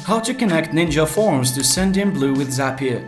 How to connect Ninja Forms to Sendinblue with Zapier.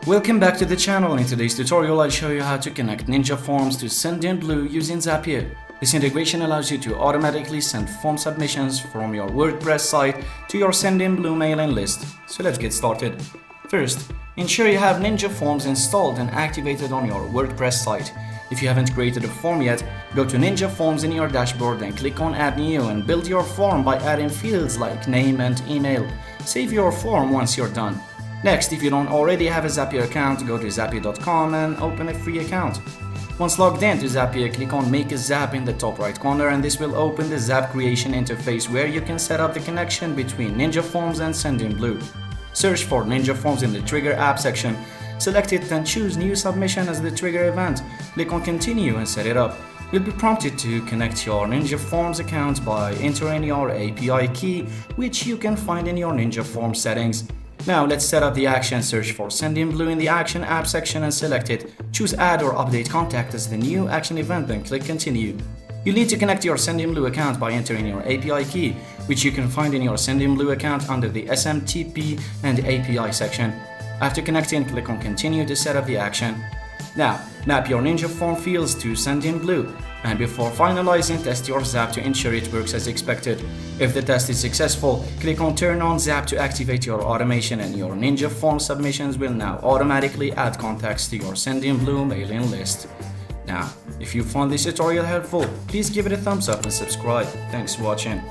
Welcome back to the channel. In today's tutorial I'll show you how to connect Ninja Forms to Sendinblue using Zapier. This integration allows you to automatically send form submissions from your WordPress site to your Sendinblue mailing list. So let's get started. First, ensure you have Ninja Forms installed and activated on your WordPress site. If you haven't created a form yet, go to Ninja Forms in your dashboard and click on Add New and build your form by adding fields like name and email. Save your form once you're done. Next, if you don't already have a Zapier account, go to zapier.com and open a free account. Once logged in to Zapier, click on Make a Zap in the top right corner and this will open the Zap creation interface where you can set up the connection between Ninja Forms and Sendinblue. Search for Ninja Forms in the Trigger app section. Select it and choose New Submission as the trigger event. Click on Continue and set it up. You'll be prompted to connect your Ninja Forms account by entering your API key, which you can find in your Ninja Forms settings. Now let's set up the action. Search for Sendinblue in the Action app section and select it. Choose Add or Update Contact as the new action event, then click Continue. You'll need to connect your Sendinblue account by entering your API key, which you can find in your Sendinblue account under the SMTP and API section. After connecting, click on Continue to set up the action. Now, map your Ninja Form fields to Sendinblue, and before finalizing, test your Zap to ensure it works as expected. If the test is successful, click on Turn on Zap to activate your automation, and your Ninja Form submissions will now automatically add contacts to your Sendinblue mailing list. Now, if you found this tutorial helpful, please give it a thumbs up and subscribe. Thanks for watching.